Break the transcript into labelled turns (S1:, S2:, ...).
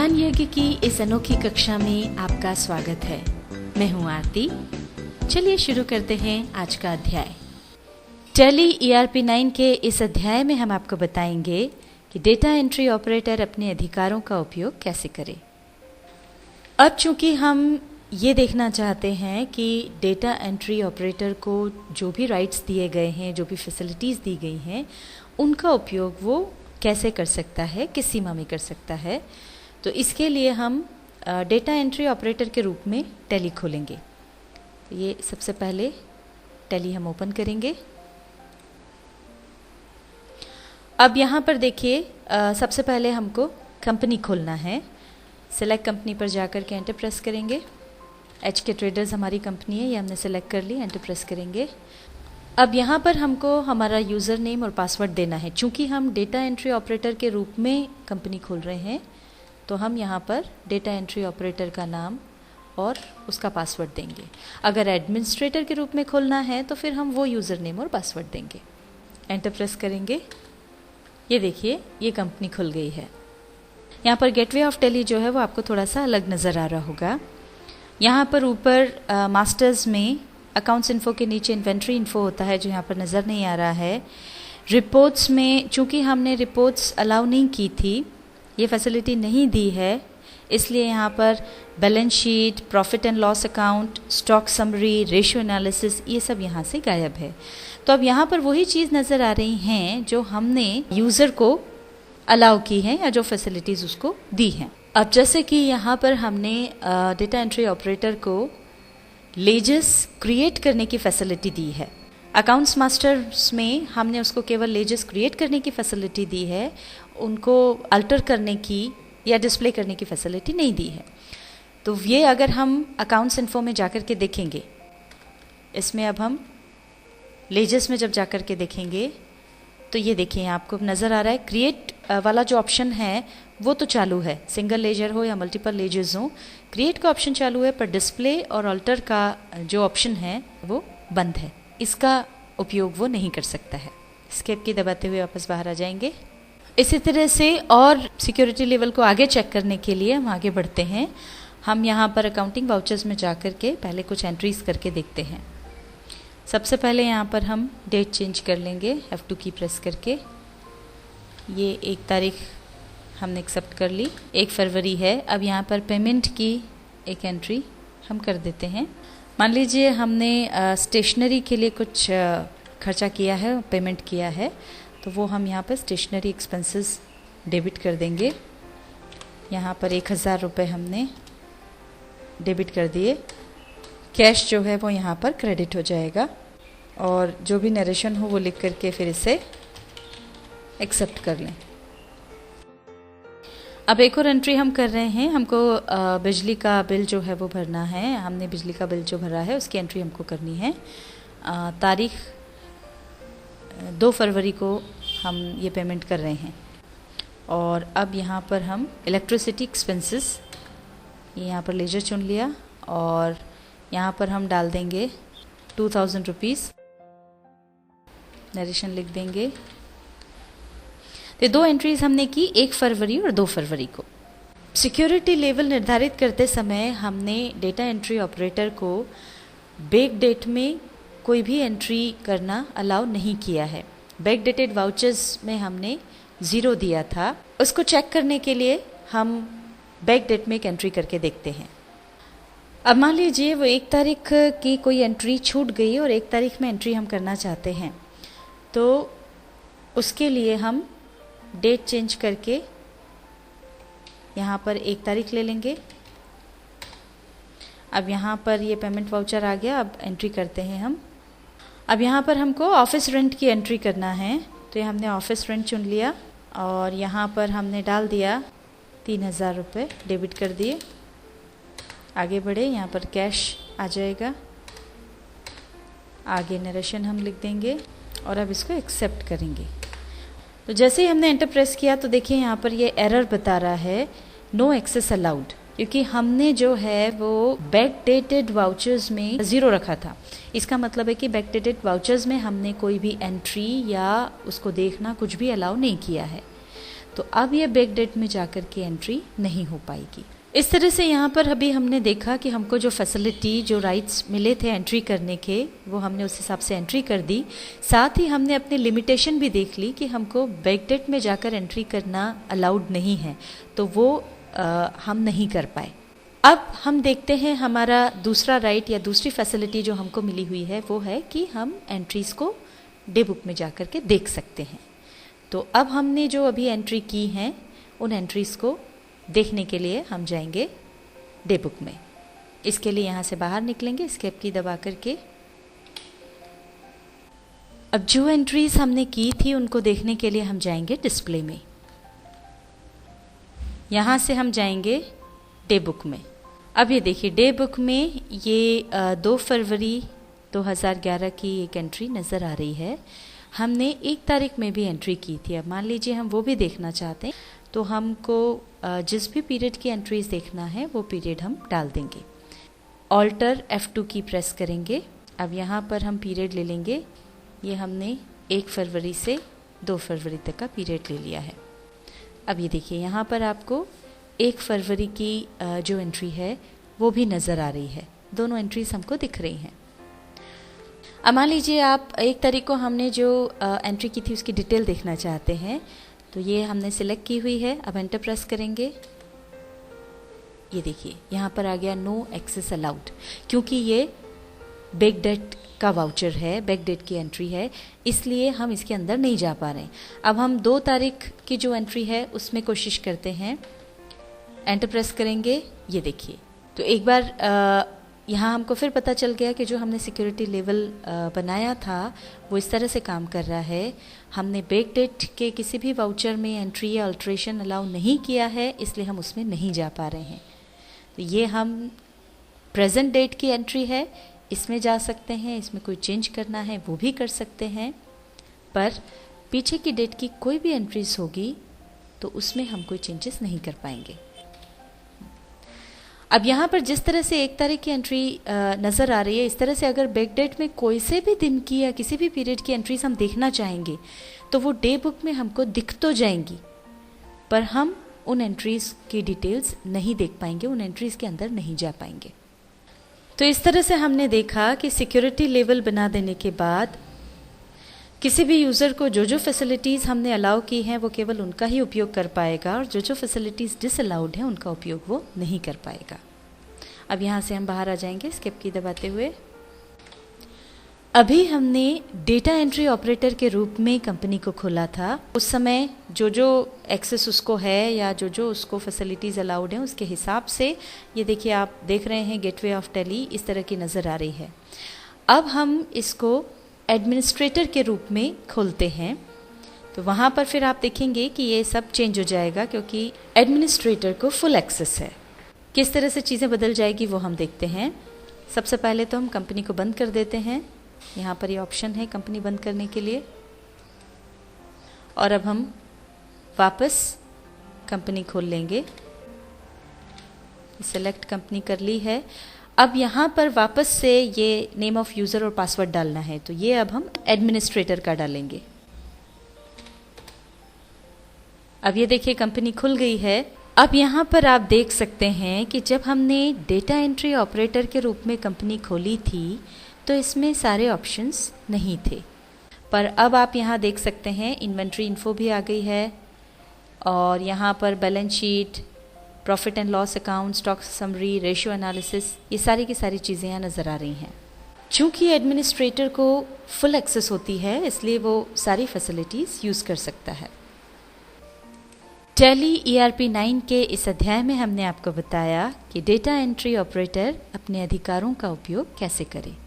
S1: ज्ञान यज्ञ की इस अनोखी कक्षा में आपका स्वागत है। मैं हूं आरती। चलिए शुरू करते हैं आज का अध्याय। टैली ERP 9 के इस अध्याय में हम आपको बताएंगे कि डेटा एंट्री ऑपरेटर अपने अधिकारों का उपयोग कैसे करे। अब चूंकि हम ये देखना चाहते हैं कि डेटा एंट्री ऑपरेटर को जो भी राइट्स दिए गए हैं, जो भी फैसिलिटीज़ दी गई हैं, उनका उपयोग वो कैसे कर सकता है, किस सीमा में कर सकता है। तो इसके लिए हम डेटा एंट्री ऑपरेटर के रूप में टैली खोलेंगे। ये सबसे पहले टैली हम ओपन करेंगे। अब यहाँ पर देखिए, सबसे पहले हमको कंपनी खोलना है। सेलेक्ट कंपनी पर जाकर के एंटर प्रेस करेंगे। HK ट्रेडर्स हमारी कंपनी है, ये हमने सेलेक्ट कर ली। एंटर प्रेस करेंगे। अब यहाँ पर हमको हमारा यूज़र नेम और पासवर्ड देना है। चूँकि हम डेटा एंट्री ऑपरेटर के रूप में कंपनी खोल रहे हैं, तो हम यहाँ पर डेटा एंट्री ऑपरेटर का नाम और उसका पासवर्ड देंगे। अगर एडमिनिस्ट्रेटर के रूप में खोलना है तो फिर हम वो यूज़र नेम और पासवर्ड देंगे। एंटर प्रेस करेंगे। ये देखिए, ये कंपनी खुल गई है। यहाँ पर गेटवे ऑफ टैली जो है वो आपको थोड़ा सा अलग नज़र आ रहा होगा। यहाँ पर ऊपर मास्टर्स में अकाउंट्स इन्फो के नीचे इन्वेंट्री इन्फो होता है, जो यहाँ पर नज़र नहीं आ रहा है। रिपोर्ट्स में चूँकि हमने रिपोर्ट्स अलाउ नहीं की थी, ये फैसिलिटी नहीं दी है, इसलिए यहाँ पर balance sheet, profit and loss account, stock summary, ratio analysis, ये सब यहाँ से गायब है। तो अब यहाँ पर वही चीज़ नज़र आ रही हैं जो हमने यूज़र को अलाउ की हैं या जो फैसिलिटीज़ उसको दी हैं। अब जैसे कि यहाँ पर हमने डेटा एंट्री ऑपरेटर को लेजर्स क्रिएट करने की फैसिलिटी दी है। अकाउंट्स मास्टर्स में हमने उसको केवल लेजर्स क्रिएट करने की फैसिलिटी दी है, उनको अल्टर करने की या डिस्प्ले करने की फैसिलिटी नहीं दी है। तो ये अगर हम अकाउंट्स इन्फो में जाकर के देखेंगे, इसमें अब हम लेजर्स में जब जाकर के देखेंगे तो ये देखिए, आपको नज़र आ रहा है क्रिएट वाला जो ऑप्शन है वो तो चालू है, सिंगल लेजर हो या मल्टीपल लेजर्स हो, क्रिएट का ऑप्शन चालू है, पर डिस्प्ले और अल्टर का जो ऑप्शन है वो बंद है। इसका उपयोग वो नहीं कर सकता है। एस्केप की दबाते हुए वापस बाहर आ जाएंगे। इसी तरह से और सिक्योरिटी लेवल को आगे चेक करने के लिए हम आगे बढ़ते हैं। हम यहाँ पर अकाउंटिंग वाउचर्स में जाकर के पहले कुछ एंट्रीज करके देखते हैं। सबसे पहले यहाँ पर हम डेट चेंज कर लेंगे F2 की प्रेस करके। ये 1 तारीख हमने एक्सेप्ट कर ली, 1 फरवरी है। अब यहाँ पर पेमेंट की एक एंट्री हम कर देते हैं। मान लीजिए हमने स्टेशनरी के लिए कुछ खर्चा किया है, पेमेंट किया है, तो वो हम यहाँ पर स्टेशनरी एक्सपेंसेस डेबिट कर देंगे। यहाँ पर 1000 रुपये हमने डेबिट कर दिए। कैश जो है वो यहाँ पर क्रेडिट हो जाएगा और जो भी नरेशन हो वो लिख करके फिर इसे एक्सेप्ट कर लें। अब एक और एंट्री हम कर रहे हैं। हमको बिजली का बिल जो है वो भरना है। हमने बिजली का बिल जो भरा है उसकी एंट्री हमको करनी है। तारीख 2 फरवरी को हम ये पेमेंट कर रहे हैं। और अब यहाँ पर हम इलेक्ट्रिसिटी एक्सपेंसेस, ये यहाँ पर लेजर चुन लिया और यहाँ पर हम डाल देंगे 2000 रुपीज़, नरेशन लिख देंगे। तो 2 एंट्रीज हमने की, 1 फरवरी और 2 फरवरी को। सिक्योरिटी लेवल निर्धारित करते समय हमने डेटा एंट्री ऑपरेटर को बैक डेट में कोई भी एंट्री करना अलाउ नहीं किया है। बैक डेटेड वाउचर्स में हमने 0 दिया था। उसको चेक करने के लिए हम बैक डेट में एक एंट्री करके देखते हैं। अब मान लीजिए वो 1 तारीख की कोई एंट्री छूट गई और 1 तारीख में एंट्री हम करना चाहते हैं, तो उसके लिए हम डेट चेंज करके यहाँ पर 1 तारीख ले लेंगे। अब यहाँ पर ये पेमेंट वाउचर आ गया। अब एंट्री करते हैं हम। अब यहाँ पर हमको ऑफिस रेंट की एंट्री करना है, तो ये हमने ऑफिस रेंट चुन लिया और यहाँ पर हमने डाल दिया 3000 रुपये, डेबिट कर दिए। आगे बढ़े, यहाँ पर कैश आ जाएगा। आगे नरेशन हम लिख देंगे और अब इसको एक्सेप्ट करेंगे। तो जैसे ही हमने एंटर प्रेस किया तो देखिए यहाँ पर ये एरर बता रहा है, नो एक्सेस अलाउड, क्योंकि हमने जो है वो बैक डेटेड वाउचर्स में 0 रखा था। इसका मतलब है कि बैक डेटेड वाउचर्स में हमने कोई भी एंट्री या उसको देखना कुछ भी अलाउ नहीं किया है। तो अब ये बैक डेट में जाकर के एंट्री नहीं हो पाएगी। इस तरह से यहाँ पर अभी हमने देखा कि हमको जो फैसिलिटी, जो राइट्स मिले थे एंट्री करने के, वो हमने उस हिसाब से एंट्री कर दी। साथ ही हमने अपनी लिमिटेशन भी देख ली कि हमको बैक डेट में जाकर एंट्री करना अलाउड नहीं है, तो वो हम नहीं कर पाए। अब हम देखते हैं हमारा दूसरा राइट या दूसरी फैसिलिटी जो हमको मिली हुई है, वो है कि हम एंट्रीज़ को डे बुक में जाकर के देख सकते हैं। तो अब हमने जो अभी एंट्री की हैं, उन एंट्रीज़ को देखने के लिए हम जाएंगे डे बुक में। इसके लिए यहाँ से बाहर निकलेंगे एस्केप की दबा करके। अब जो एंट्रीज हमने की थी उनको देखने के लिए हम जाएंगे डिस्प्ले में। यहाँ से हम जाएंगे डे बुक में। अब ये देखिए डे बुक में ये 2 फरवरी 2011 की एक एंट्री नज़र आ रही है। हमने 1 तारीख में भी एंट्री की थी। अब मान लीजिए हम वो भी देखना चाहते हैं, तो हमको जिस भी पीरियड की एंट्रीज देखना है वो पीरियड हम डाल देंगे। ऑल्टर F2 की प्रेस करेंगे। अब यहाँ पर हम पीरियड ले लेंगे। ये हमने 1 फरवरी से 2 फरवरी तक का पीरियड ले लिया है। अब ये देखिए यहाँ पर आपको 1 फरवरी की जो एंट्री है वो भी नज़र आ रही है। दोनों एंट्रीज हमको दिख रही हैं। अब मान लीजिए आप 1 तारीख को हमने जो एंट्री की थी उसकी डिटेल देखना चाहते हैं, तो ये हमने सिलेक्ट की हुई है। अब एंटर प्रेस करेंगे। ये देखिए यहाँ पर आ गया नो एक्सेस अलाउड, क्योंकि ये बैक डेट का वाउचर है, बैक डेट की एंट्री है, इसलिए हम इसके अंदर नहीं जा पा रहे हैं। अब हम 2 तारीख की जो एंट्री है उसमें कोशिश करते हैं। एंटर प्रेस करेंगे। ये देखिए, तो एक बार यहाँ हमको फिर पता चल गया कि जो हमने सिक्योरिटी लेवल बनाया था वो इस तरह से काम कर रहा है। हमने बैक डेट के किसी भी वाउचर में एंट्री या अल्ट्रेशन अलाउ नहीं किया है, इसलिए हम उसमें नहीं जा पा रहे हैं। तो ये हम प्रेजेंट डेट की एंट्री है, इसमें जा सकते हैं। इसमें कोई चेंज करना है वो भी कर सकते हैं, पर पीछे की डेट की कोई भी एंट्रीज होगी तो उसमें हम कोई चेंजेस नहीं कर पाएंगे। अब यहाँ पर जिस तरह से 1 तारीख की एंट्री नज़र आ रही है, इस तरह से अगर बैक डेट में कोई से भी दिन की या किसी भी पीरियड की एंट्रीज हम देखना चाहेंगे तो वो डे बुक में हमको दिख तो जाएंगी, पर हम उन एंट्रीज की डिटेल्स नहीं देख पाएंगे, उन एंट्रीज के अंदर नहीं जा पाएंगे। तो इस तरह से हमने देखा कि सिक्योरिटी लेवल बना देने के बाद किसी भी यूज़र को जो जो फैसिलिटीज़ हमने अलाउ की हैं वो केवल उनका ही उपयोग कर पाएगा, और जो जो फैसिलिटीज़ डिसअलाउड हैं उनका उपयोग वो नहीं कर पाएगा। अब यहाँ से हम बाहर आ जाएंगे स्किप की दबाते हुए। अभी हमने डेटा एंट्री ऑपरेटर के रूप में कंपनी को खोला था। उस समय जो जो एक्सेस उसको है या जो जो उसको फैसिलिटीज़ अलाउड हैं उसके हिसाब से, ये देखिए आप देख रहे हैं गेटवे ऑफ दिल्ली इस तरह की नज़र आ रही है। अब हम इसको एडमिनिस्ट्रेटर के रूप में खोलते हैं, तो वहाँ पर फिर आप देखेंगे कि ये सब चेंज हो जाएगा, क्योंकि एडमिनिस्ट्रेटर को फुल एक्सेस है। किस तरह से चीज़ें बदल जाएगी वो हम देखते हैं। सबसे पहले तो हम कंपनी को बंद कर देते हैं। यहाँ पर ये ऑप्शन है कंपनी बंद करने के लिए, और अब हम वापस कंपनी खोल लेंगे। सेलेक्ट कंपनी कर ली है। अब यहाँ पर वापस से ये नेम ऑफ यूज़र और पासवर्ड डालना है, तो ये अब हम एडमिनिस्ट्रेटर का डालेंगे। अब ये देखिए कंपनी खुल गई है। अब यहाँ पर आप देख सकते हैं कि जब हमने डेटा एंट्री ऑपरेटर के रूप में कंपनी खोली थी तो इसमें सारे ऑप्शंस नहीं थे, पर अब आप यहाँ देख सकते हैं इन्वेंट्री इन्फो भी आ गई है, और यहाँ पर balance sheet, profit and loss account, stock summary, ratio analysis, ये सारी की सारी चीज़ें यहाँ नज़र आ रही हैं। चूँकि एडमिनिस्ट्रेटर को फुल एक्सेस होती है इसलिए वो सारी फैसिलिटीज़ यूज़ कर सकता है। टैली ERP 9 के इस अध्याय में हमने आपको बताया कि डेटा एंट्री ऑपरेटर अपने अधिकारों का उपयोग कैसे करे।